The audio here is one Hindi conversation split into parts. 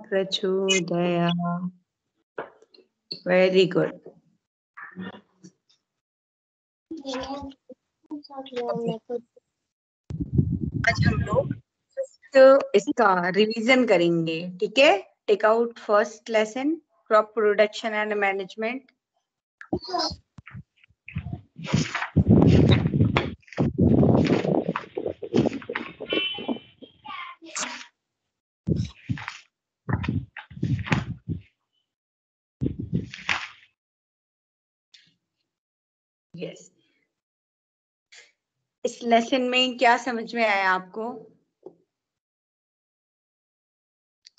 प्रचोदयात्। Very good. आज हम लोग तो इसका रिवीजन करेंगे, ठीक है। Take out first lesson, crop production and management. Yes, इस लेसन में क्या समझ में आया आपको?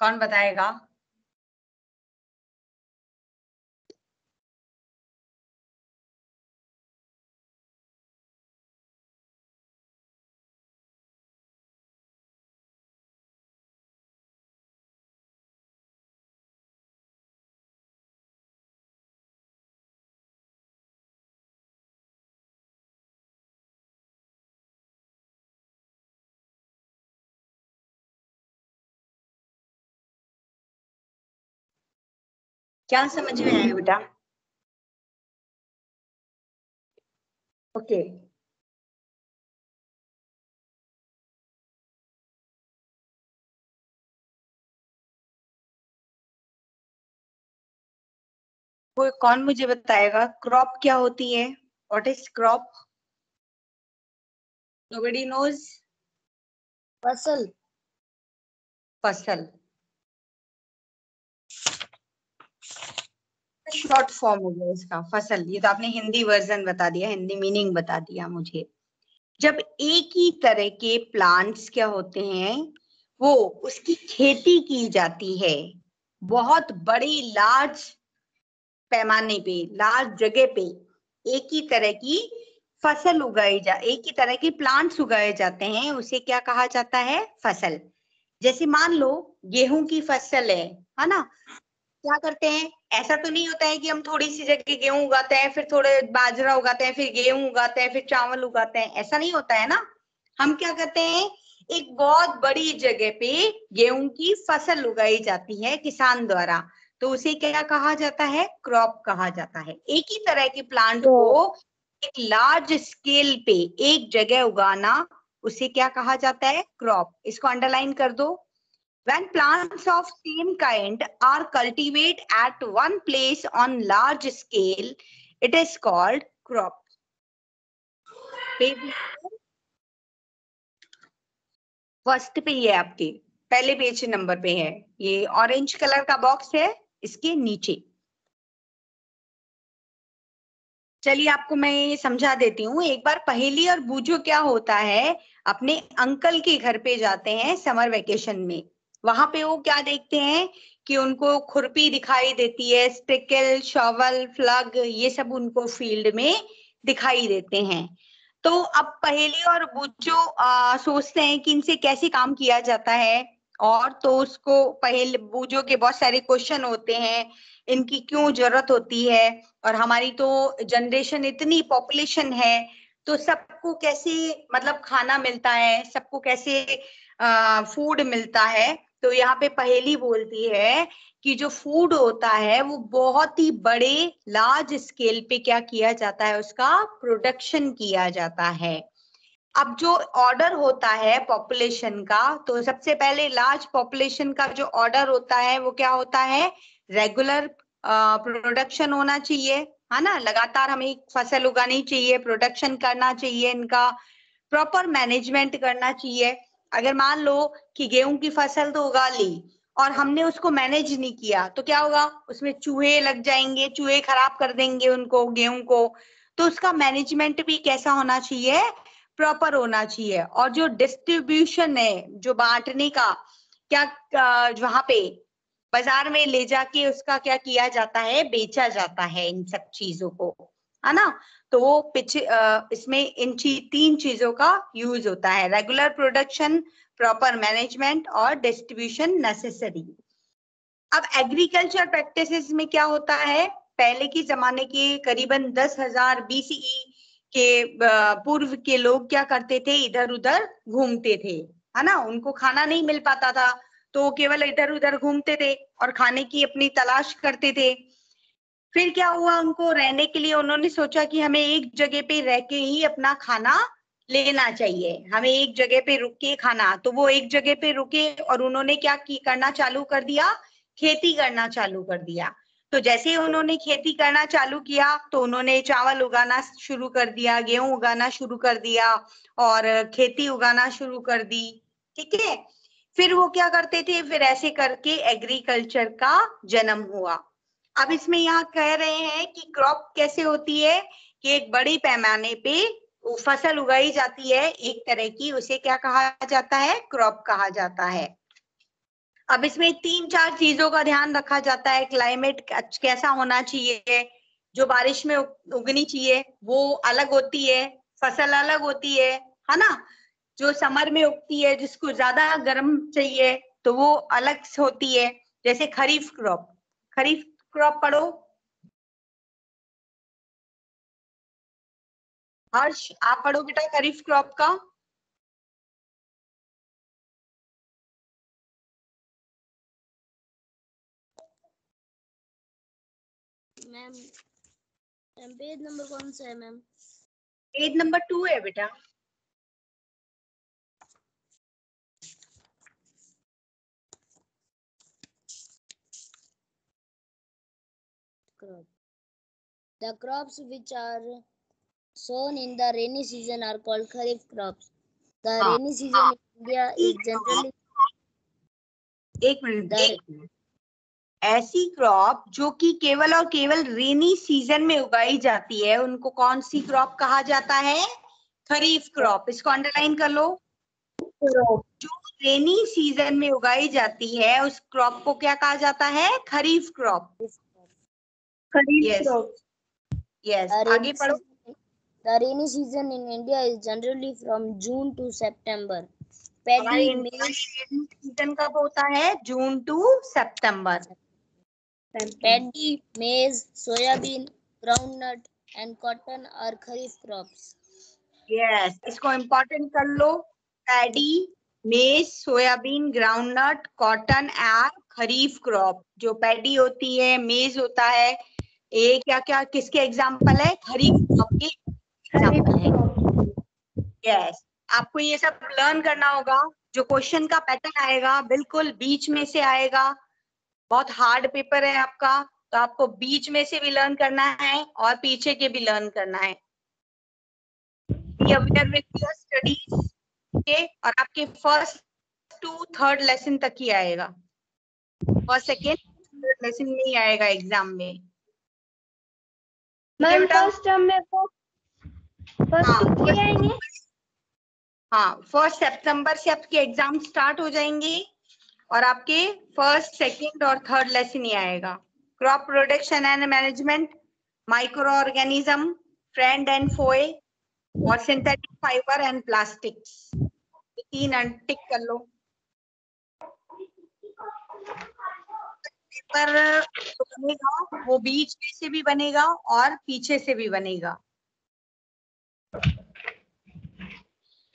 कौन बताएगा? क्या समझ में आया बेटा? ओके, कोई कौन मुझे बताएगा क्रॉप क्या होती है? What is crop? Nobody knows. फसल। फसल शॉर्ट फॉर्म हो गया इसका, फसल। ये तो आपने हिंदी वर्जन बता दिया, हिंदी मीनिंग बता दिया मुझे। जब एक ही तरह के प्लांट्स क्या होते हैं, वो उसकी खेती की जाती है बहुत बड़ी लार्ज पैमाने पे, लार्ज जगह पे, एक ही तरह की फसल एक ही तरह के प्लांट्स उगाए जाते हैं, उसे क्या कहा जाता है? फसल। जैसे मान लो गेहूं की फसल है ना। क्या करते हैं, ऐसा तो नहीं होता है कि हम थोड़ी सी जगह गेहूं उगाते हैं, फिर थोड़े बाजरा उगाते हैं, फिर गेहूं उगाते हैं, फिर चावल उगाते हैं, ऐसा नहीं होता है ना। हम क्या करते हैं, एक बहुत बड़ी जगह पे गेहूं की फसल उगाई जाती है किसान द्वारा, तो उसे क्या कहा जाता है? क्रॉप कहा जाता है। एक ही तरह के प्लांट को एक लार्ज स्केल पे एक जगह उगाना, उसे क्या कहा जाता है? क्रॉप। इसको अंडरलाइन कर दो। When plants of same kind are cultivated at one place on large scale, it is called crop. First पे ही है, आपके पहले पेज नंबर पे है, ये ऑरेंज कलर का बॉक्स है, इसके नीचे। चलिए आपको मैं ये समझा देती हूँ एक बार। पहेली और बूझो क्या होता है, अपने अंकल के घर पे जाते हैं समर वेकेशन में। वहां पे वो क्या देखते हैं कि उनको खुरपी दिखाई देती है, स्टिकल, शॉवल, फ्लग, ये सब उनको फील्ड में दिखाई देते हैं। तो अब पहेली और बूझो सोचते हैं कि इनसे कैसे काम किया जाता है, और तो उसको पहेली बूझो के बहुत सारे क्वेश्चन होते हैं, इनकी क्यों जरूरत होती है, और हमारी तो जनरेशन इतनी पॉपुलेशन है, तो सबको कैसे मतलब खाना मिलता है, सबको कैसे फूड मिलता है। तो यहाँ पे पहेली बोलती है कि जो फूड होता है वो बहुत ही बड़े लार्ज स्केल पे क्या किया जाता है, उसका प्रोडक्शन किया जाता है। अब जो ऑर्डर होता है पॉपुलेशन का, तो सबसे पहले लार्ज पॉपुलेशन का जो ऑर्डर होता है वो क्या होता है? रेगुलर प्रोडक्शन होना चाहिए, है ना। लगातार हमें फसल उगानी चाहिए, प्रोडक्शन करना चाहिए, इनका प्रॉपर मैनेजमेंट करना चाहिए। अगर मान लो कि गेहूं की फसल तो उगा ली और हमने उसको मैनेज नहीं किया, तो क्या होगा? उसमें चूहे लग जाएंगे, चूहे खराब कर देंगे उनको, गेहूं को। तो उसका मैनेजमेंट भी कैसा होना चाहिए? प्रॉपर होना चाहिए। और जो डिस्ट्रीब्यूशन है, जो बांटने का, क्या वहां पे बाजार में ले जाके उसका क्या किया जाता है, बेचा जाता है इन सब चीजों को, है ना। तो वो इसमें तीन चीजों का यूज होता है, रेगुलर प्रोडक्शन, प्रॉपर मैनेजमेंट और डिस्ट्रीब्यूशन नेसेसरी। अब एग्रीकल्चर प्रैक्टिसेस में क्या होता है, पहले के जमाने के करीबन 10,000 BCE के पूर्व के लोग क्या करते थे, इधर उधर घूमते थे, है ना। उनको खाना नहीं मिल पाता था तो केवल इधर उधर घूमते थे और खाने की अपनी तलाश करते थे। फिर क्या हुआ, उनको रहने के लिए उन्होंने सोचा कि हमें एक जगह पे रह के ही अपना खाना लेना चाहिए, हमें एक जगह पे रुक के खाना। तो वो एक जगह पे रुके और उन्होंने क्या करना चालू कर दिया, खेती करना चालू कर दिया। तो जैसे ही उन्होंने खेती करना चालू किया तो उन्होंने चावल उगाना शुरू कर दिया, गेहूं उगाना शुरू कर दिया और खेती उगाना शुरू कर दी, ठीक है। फिर वो क्या करते थे, फिर ऐसे करके एग्रीकल्चर का जन्म हुआ। अब इसमें यहाँ कह रहे हैं कि क्रॉप कैसे होती है, कि एक बड़ी पैमाने पे फसल उगाई जाती है एक तरह की, उसे क्या कहा जाता है, क्रॉप कहा जाता है। अब इसमें 3-4 चीजों का ध्यान रखा जाता है, क्लाइमेट कैसा होना चाहिए, जो बारिश में उगनी चाहिए वो अलग होती है, फसल अलग होती है ना। जो समर में उगती है जिसको ज्यादा गर्म चाहिए तो वो अलग होती है। जैसे खरीफ क्रॉप, खरीफ क्रॉप पढ़ो, हर्ष आप पढ़ो बेटा खरीफ क्रॉप का। मैम पेज नंबर कौन सा है मैम? पेज नंबर 2 है बेटा। Crop. The crops which are sown in the rainy season are called kharif crops. The rainy season in India is generally एक मिनट, ऐसी क्रॉप जो कि केवल और केवल रेनी सीजन में उगाई जाती है उनको कौन सी क्रॉप कहा जाता है, खरीफ क्रॉप। इसको अंडरलाइन कर लो। जो रेनी सीजन में उगाई जाती है उस क्रॉप को क्या कहा जाता है, खरीफ क्रॉप। kharif crop. यस, आगे पढ़ो। The rainy season in India is generally from June to September. Paddy, maize, season कब होता है, जून टू सितंबर। paddy, maize, soybean, groundnut, and cotton are kharif crops. Yes, इसको इम्पोर्टेंट कर लो। Paddy, maize, soybean, groundnut, cotton and kharif crop. जो पैडी होती है, मेज होता है, ये क्या क्या किसके एग्जाम्पल है, खरीफ क्रॉप के एग्जाम्पल है। यस, आपको ये सब लर्न करना होगा। जो क्वेश्चन का पैटर्न आएगा बिल्कुल बीच में से आएगा। बहुत हार्ड पेपर है आपका, तो आपको बीच में से भी लर्न करना है और पीछे के भी लर्न करना है। Be aware with your studies, okay? और आपके फर्स्ट टू थर्ड लेसन तक ही आएगा, फर्स्ट सेकेंड थर्ड लेसन नहीं आएगा एग्जाम में। मैम फर्स्ट टर्म में फर्स्ट 2 3 आएंगे। हाँ, 1 सितंबर से आपके एग्जाम स्टार्ट हो जाएंगे और आपके फर्स्ट सेकेंड और थर्ड लेसन ही आएगा। Crop production and management, micro organism, friend and foe और synthetic fibre and plastics. 3 tick कर लो। पेपर बनेगा वो बीच में से भी बनेगा और पीछे से भी बनेगा,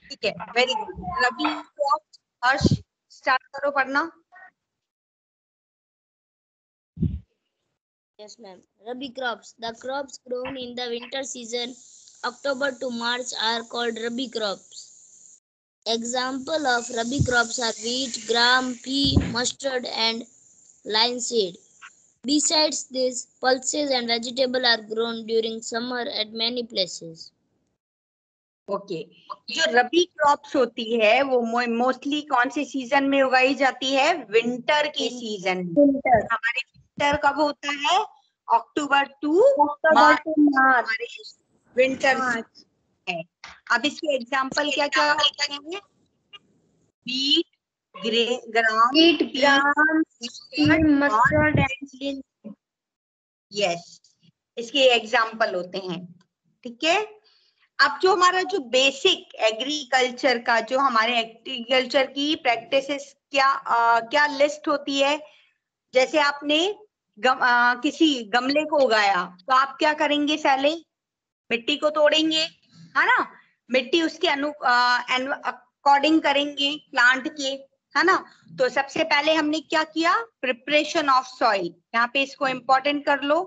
ठीक है। Very good. Rabi crop, Harsh start करो पढ़ना। Yes, ma'am. Rabi crops. The crops grown in the winter season, October to March, are called Rabi crops. Example of Rabi crops are wheat, gram, pea, mustard, and linseed. Besides this, pulses and vegetables are grown during summer at many places. Okay, जो रबी क्रॉप्स होती है वो मोस्टली कौन से सीजन में उगाई जाती है, विंटर के सीजन में। हमारे विंटर कब होता है, अक्टूबर टू मार्च हमारे विंटर है। अब इसके एग्जाम्पल क्या क्या हैं, wheat, gram wheat, gram, pea, mustard and yes, इसके एग्जाम्पल होते हैं। ठीक है, अब जो हमारा जो बेसिक एग्रीकल्चर का, जो हमारे एग्रीकल्चर की प्रैक्टिसेस क्या लिस्ट होती है। जैसे आपने किसी गमले को उगाया तो आप क्या करेंगे, पहले मिट्टी को तोड़ेंगे, है ना, मिट्टी उसके अकॉर्डिंग करेंगे प्लांट के, है ना। तो सबसे पहले हमने क्या किया, प्रिपरेशन ऑफ सॉइल, यहाँ पे इसको इंपॉर्टेंट कर लो।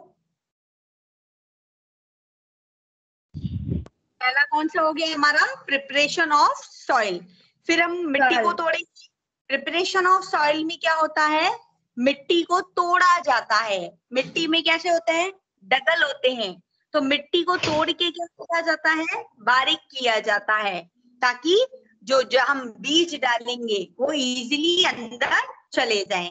पहला कौन सा हो गया हमारा, प्रिपरेशन ऑफ सॉइल। फिर हम मिट्टी को तोड़ेंगे। प्रिपरेशन ऑफ सॉइल में क्या होता है, मिट्टी को तोड़ा जाता है। मिट्टी में कैसे होते हैं, डगल होते हैं, तो मिट्टी को तोड़ के क्या किया जाता है, बारीक किया जाता है, ताकि जो हम बीज डालेंगे वो इजीली अंदर चले जाएं।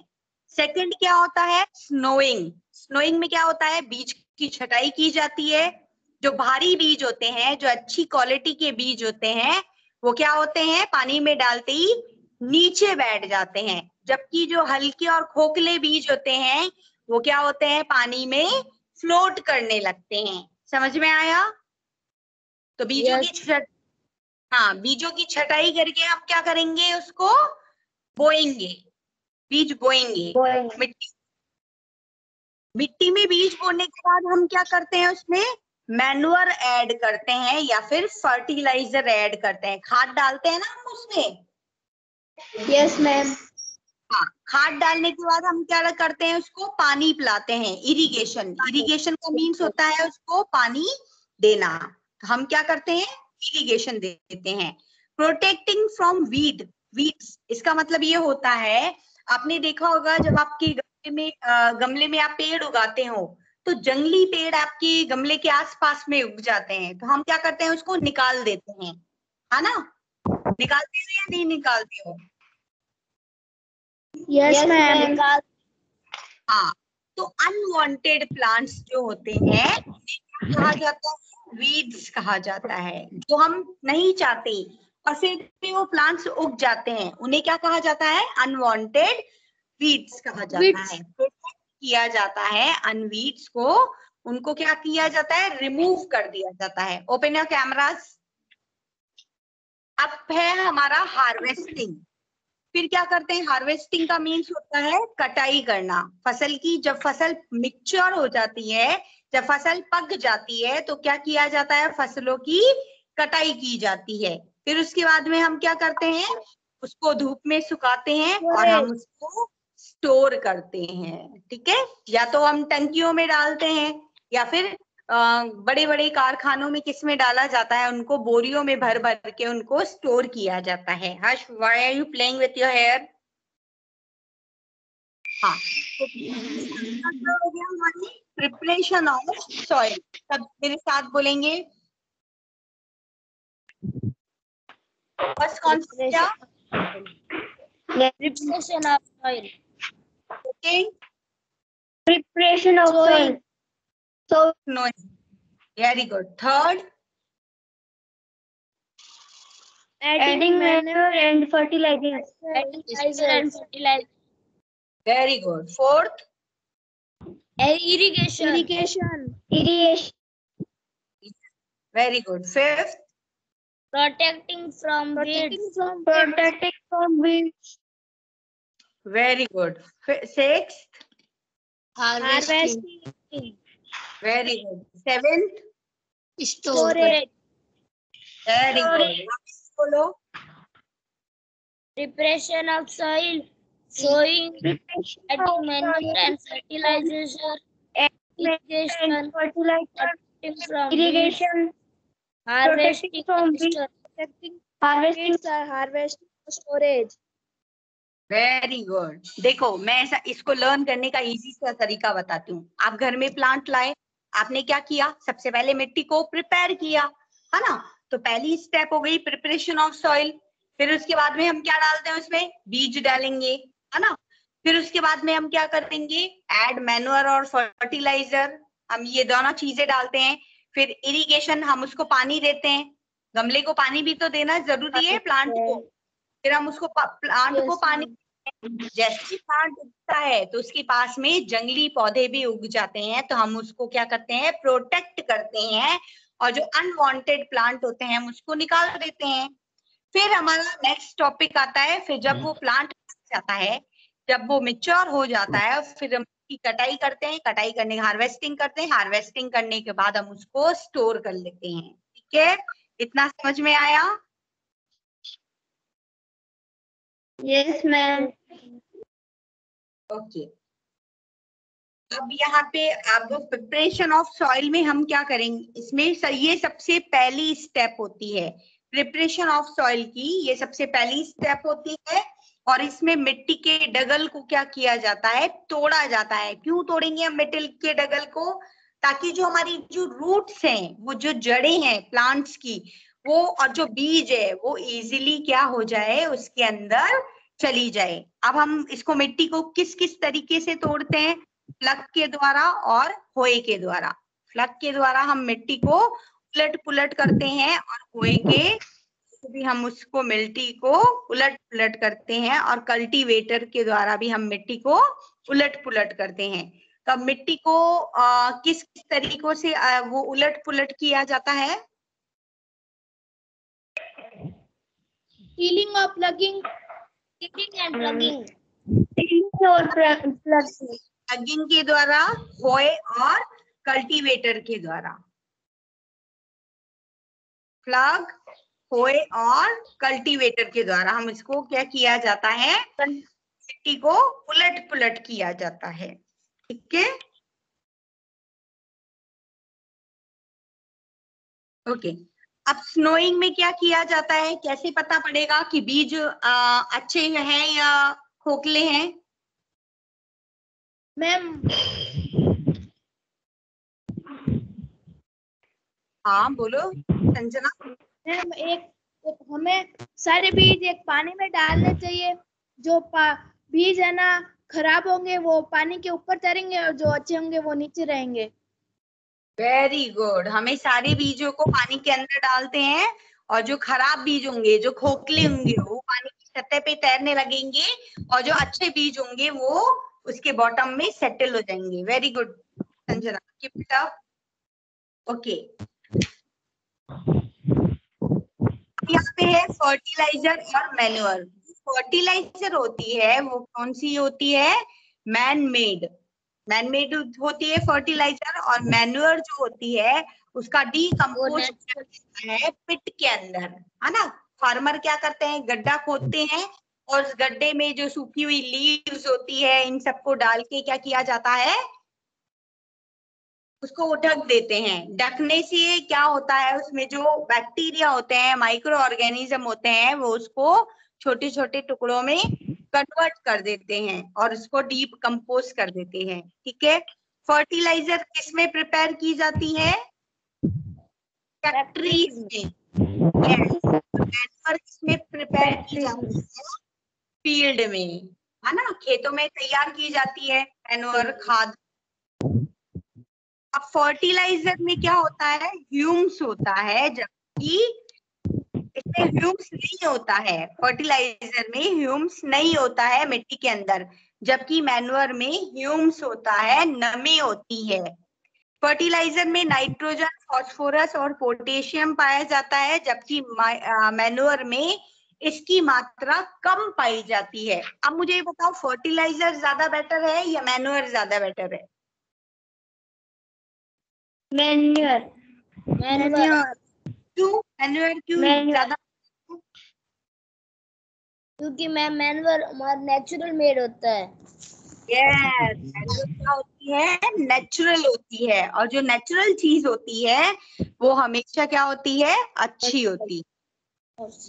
सेकंड क्या होता है, स्नोइंग। स्नोइंग में क्या होता है, बीज की छटाई की जाती है। जो भारी बीज होते हैं, जो अच्छी क्वालिटी के बीज होते हैं, वो क्या होते हैं, पानी में डालते ही नीचे बैठ जाते हैं। जबकि जो हल्के और खोखले बीज होते हैं, वो क्या होते हैं, पानी में फ्लोट करने लगते हैं। समझ में आया। तो बीजों की बीजों की छटाई करके हम क्या करेंगे, उसको बोएंगे, बीज बोएंगे। मिट्टी में बीज बोने के बाद हम क्या करते हैं, उसमें मैन्युअर ऐड करते हैं या फिर फर्टिलाइजर ऐड करते हैं, खाद डालते हैं ना हम उसमें। Yes ma'am. हाँ, खाद डालने के बाद हम क्या करते हैं, उसको पानी पिलाते हैं। इरिगेशन, इरिगेशन का मीन्स होता है उसको पानी देना। तो हम क्या करते हैं, इरिगेशन देते हैं। प्रोटेक्टिंग फ्रॉम वीड्स, इसका मतलब ये होता है, आपने देखा होगा जब आपके गमले में आप पेड़ उगाते हो, तो जंगली पेड़ आपके गमले के आसपास में उग जाते हैं, तो हम क्या करते हैं, उसको निकाल देते हैं, है ना। निकालते हो या नहीं निकालते हो। Yes ma'am. हाँ, तो अनवांटेड प्लांट्स जो होते हैं उन्हें कहा जाता है, वीड्स कहा जाता है, जो हम नहीं चाहते और फिर भी वो प्लांट्स उग जाते हैं, उन्हें क्या कहा जाता है, अनवांटेड वीड्स कहा जाता है। प्रोटेक्ट किया जाता है अनवीड्स को, उनको क्या किया जाता है, रिमूव कर दिया जाता है। Open your cameras. अब है हमारा हार्वेस्टिंग। फिर क्या करते हैं, हार्वेस्टिंग का मीन्स होता है कटाई करना फसल की। जब फसल मिक्योर हो जाती है, जब फसल पक जाती है, तो क्या किया जाता है, फसलों की कटाई की जाती है। फिर उसके बाद में हम क्या करते हैं, उसको धूप में सुखाते हैं और हम उसको स्टोर करते हैं। ठीक है, या तो हम टंकियों में डालते हैं या फिर बड़े बड़े कारखानों में किस में डाला जाता है, उनको बोरियों में भर भर के उनको स्टोर किया जाता है। Harsh, why are you playing with your hair. हाँ, तो हो गया हमारी प्रिपरेशन ऑफ सॉइल। सब मेरे साथ बोलेंगे। फर्स्ट कौन सा क्या, preparation of soil. Okay, preparation of soil. No, very good. Third, adding manure and fertilizer. Very good. Fourth, irrigation. Very good. Fifth, Protecting from weeds. Very good. Sixth, Harvesting. Very good. Seventh, Storage. Very good. बोलो। Preparation of soil. Sowing, adding manure and fertilizer. Irrigation. Protecting from weeds. Harvesting from harvesting storage. Very good. देखो, मैं ऐसा इसको लर्न करने का इजी सा तरीका बताती हूँ। आप घर में प्लांट लाए, आपने क्या किया, सबसे पहले मिट्टी को प्रिपेयर किया, है ना। तो पहली स्टेप हो गई प्रिपरेशन ऑफ सॉइल। फिर उसके बाद में हम क्या डालते हैं, उसमें बीज डालेंगे, है ना। फिर उसके बाद में हम क्या करेंगे, ऐड मैन्योर और फर्टिलाइजर, हम ये दोनों चीजें डालते हैं। फिर इरिगेशन, हम उसको पानी देते हैं, गमले को पानी भी तो देना जरूरी है प्लांट को, फिर हम उसको प्लांट को पानी, जैसे प्लांट उगता है तो उसके पास में जंगली पौधे भी उग जाते हैं, तो हम उसको क्या करते हैं, प्रोटेक्ट करते हैं, और जो अनवांटेड प्लांट होते हैं हम उसको निकाल देते हैं। फिर हमारा नेक्स्ट टॉपिक आता है, फिर जब वो प्लांट जाता है, जब वो मैच्योर हो जाता है, फिर हम उसकी कटाई करते हैं, कटाई करने हार्वेस्टिंग करते हैं, हार्वेस्टिंग करने के बाद हम उसको स्टोर कर लेते हैं। ठीक है, इतना समझ में आया? Yes ma'am. ओके, अब यहाँ पे अब प्रिपरेशन ऑफ सॉइल में हम क्या करेंगे, इसमें ये सबसे पहली स्टेप होती है प्रिपरेशन ऑफ सॉइल की, ये सबसे पहली स्टेप होती है। और इसमें मिट्टी के डगल को क्या किया जाता है, तोड़ा जाता है। क्यों तोड़ेंगे हम मिट्टी के डगल को? ताकि जो हमारी जो रूट्स हैं, वो जो जड़ें हैं प्लांट्स की, वो और जो बीज है वो इजीली क्या हो जाए, उसके अंदर चली जाए। अब हम इसको मिट्टी को किस किस तरीके से तोड़ते हैं, फ्लग के द्वारा और होए के द्वारा। फ्लग के द्वारा हम मिट्टी को उलट पुलट करते हैं, और होए के भी हम उसको मिट्टी को उलट पुलट करते हैं, और कल्टीवेटर के द्वारा भी हम मिट्टी को उलट पुलट करते हैं। तो अब मिट्टी को किस किस तरीकों से वो उलट पुलट किया जाता है? हीलिंग और plugging, healing and plugging, healing और प्लगिंग, प्लगिंग के द्वारा, होए और कल्टीवेटर के द्वारा। फ्लग, होए और कल्टीवेटर के द्वारा हम इसको क्या किया जाता है, मिट्टी को उलट पुलट किया जाता है। ठीक है, ओके। अब स्नोइंग में क्या किया जाता है, कैसे पता पड़ेगा कि बीज अच्छे हैं या खोखले हैं? मैम हाँ बोलो संजना। मैम एक हमें सारे बीज एक पानी में डालने चाहिए। जो बीज है ना खराब होंगे वो पानी के ऊपर तैरेंगे, और जो अच्छे होंगे वो नीचे रहेंगे। वेरी गुड, हमें सारे बीजों को पानी के अंदर डालते हैं, और जो खराब बीज होंगे, जो खोखले होंगे, वो पानी की सतह पे तैरने लगेंगे, और जो अच्छे बीज होंगे वो उसके बॉटम में सेटल हो जाएंगे। Very good Sanjana, keep it up. Okay, यहाँ पे है फर्टिलाइजर और मैन्योर। फर्टिलाइजर होती है वो कौन सी होती है, मैन मेड, मैन मेड होती है फर्टिलाइजर। और मैन्योर जो होती है उसका डीकम्पोज है पिट के अंदर, है ना। फार्मर क्या करते हैं, गड्ढा खोदते हैं, और उस गड्ढे में जो सूखी हुई लीव्स होती है, इन सबको डाल के क्या किया जाता है, उसको ढक देते हैं। ढकने से क्या होता है, उसमें जो बैक्टीरिया होते हैं, माइक्रो ऑर्गेनिज्म होते हैं, वो उसको छोटे छोटे टुकड़ों में कन्वर्ट कर देते हैं और उसको डीप कंपोज कर देते हैं। ठीक है, फर्टिलाइजर किसमें प्रिपेयर की जाती है, फैक्ट्रीज में। किसमें प्रिपेयर की जाती है, फील्ड में, है ना, खेतों में तैयार की जाती है मैन्योर, खाद। अब फर्टिलाइजर में क्या होता है, ह्यूम्स होता है, जबकि इसमें ह्यूम्स नहीं होता है। फर्टिलाइजर में ह्यूम्स नहीं होता है मिट्टी के अंदर, जबकि मैन्योर में ह्यूम्स होता है, नमी होती है। फर्टिलाइजर में नाइट्रोजन, फास्फोरस और पोटेशियम पाया जाता है, जबकि मैन्योर में इसकी मात्रा कम पाई जाती है। अब मुझे ये बताओ, फर्टिलाइजर ज्यादा बेटर है या मैन्योर ज्यादा बेटर है? मैन्योर, मैन्योर, क्यों मैन्योर, क्यों ज्यादा? क्योंकि मैम मैन्योर हमारा नेचुरल मेड होता है। यस, मैन्योर क्या होती है, नेचुरल होती है, और जो नेचुरल चीज होती है वो हमेशा क्या होती है, अच्छी होती है।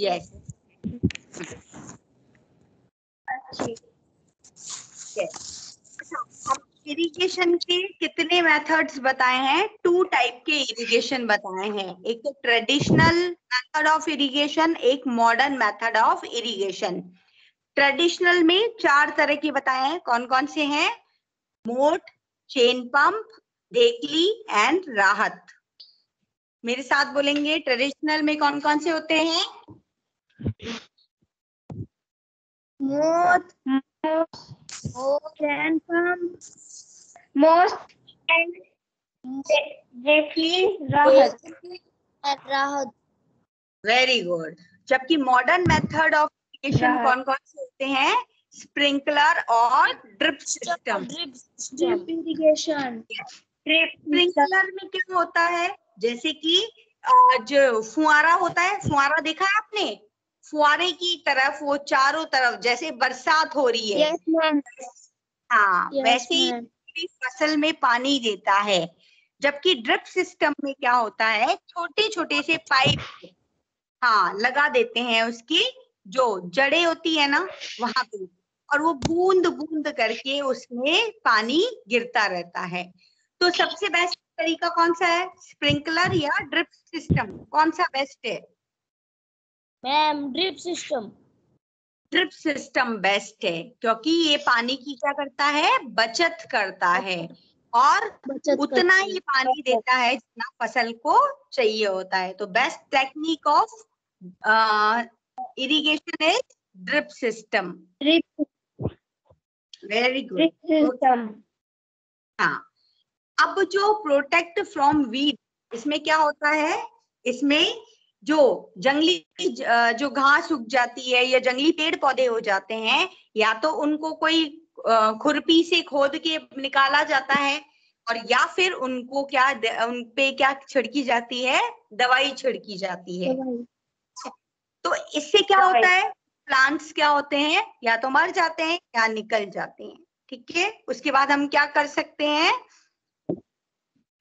यस, हम इरिगेशन के कितने मेथड्स बताए हैं, 2 टाइप के इरिगेशन बताए हैं। एक तो ट्रेडिशनल मेथड ऑफ इरिगेशन, एक modern method of irrigation. Traditional में 4 तरह के बताए हैं, कौन कौन से हैं, मोट, चेन पंप, धेकली एंड राहत। मेरे साथ बोलेंगे, ट्रेडिशनल में कौन कौन से होते हैं, most handsome, most राहत। Very good. जबकि मॉडर्न मेथड ऑफ इरिगेशन कौन कौन से होते हैं? स्प्रिंकलर और drip system. Drip irrigation. Sprinkler में क्या होता है? जैसे कि जो फुहारा होता है, फुहारा देखा है आपने? फुहारे की तरफ वो चारों तरफ जैसे बरसात हो रही है, हाँ वैसे ही फसल में पानी देता है। जबकि ड्रिप सिस्टम में क्या होता है? छोटे छोटे से पाइप हाँ लगा देते हैं, उसकी जो जड़ें होती है ना वहां पे, और वो बूंद बूंद करके उसमें पानी गिरता रहता है। तो सबसे बेस्ट तरीका कौन सा है? स्प्रिंकलर या ड्रिप सिस्टम? कौन सा बेस्ट है? Ma'am drip system. Drip system best है, क्योंकि ये पानी की क्या करता है? बचत करता है, और उतना ही पानी देता है जितना फसल को चाहिए होता है। तो best technique of irrigation is drip system. Very good. हाँ, अब जो प्रोटेक्ट फ्रॉम वीड, इसमें क्या होता है? इसमें जो जंगली जो घास उग जाती है या जंगली पेड़ पौधे हो जाते हैं, या तो उनको कोई खुरपी से खोद के निकाला जाता है, और या फिर उनको क्या उनपे क्या छिड़की जाती है? दवाई छिड़की जाती है। तो इससे क्या होता है? प्लांट्स क्या होते हैं? या तो मर जाते हैं या निकल जाते हैं। ठीक है, उसके बाद हम क्या कर सकते हैं?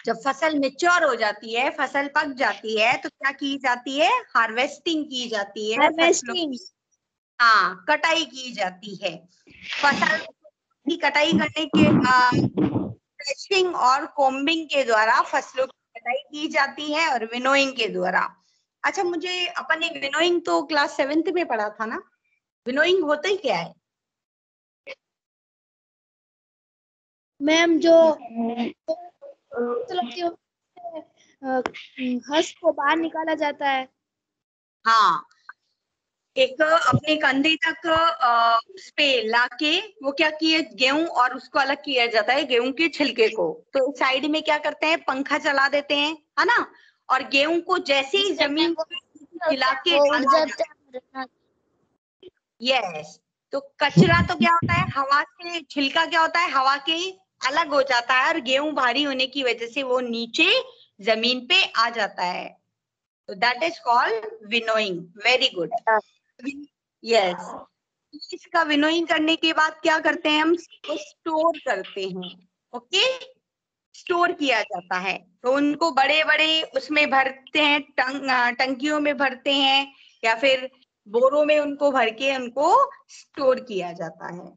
जब फसल मैच्योर हो जाती है, फसल पक जाती है, तो क्या की जाती है? हार्वेस्टिंग की जाती है। हाँ, कटाई की जाती है। फसल की कटाई करने के थ्रेशिंग और कोम्बिंग के द्वारा फसलों की कटाई की जाती है, और विनोइंग के द्वारा। अच्छा, मुझे अपन एक विनोइंग तो क्लास 7th में पढ़ा था ना, विनोइंग होता ही क्या है? मैम जो हंस को बाहर निकाला जाता है। हाँ, एक अपने कंधे तक पे लाके वो क्या किए? गेहूं, और उसको अलग किया जाता है, गेहूं के छिलके को। तो साइड में क्या करते हैं? पंखा चला देते हैं, है ना? और गेहूं को जैसे ही जमीन हिला के डाला जाता है, यस, तो कचरा तो क्या होता है? हवा से, छिलका क्या होता है? हवा के अलग हो जाता है, और गेहूं भारी होने की वजह से वो नीचे जमीन पे आ जाता है। तो that is called winnowing. Very good. Yes, इसका विनोइंग करने के बाद क्या करते हैं? हम इसको स्टोर करते हैं। ओके, स्टोर किया जाता है। तो उनको बड़े बड़े उसमें भरते हैं, टंकियों में भरते हैं, या फिर बोरों में उनको भर के उनको स्टोर किया जाता है।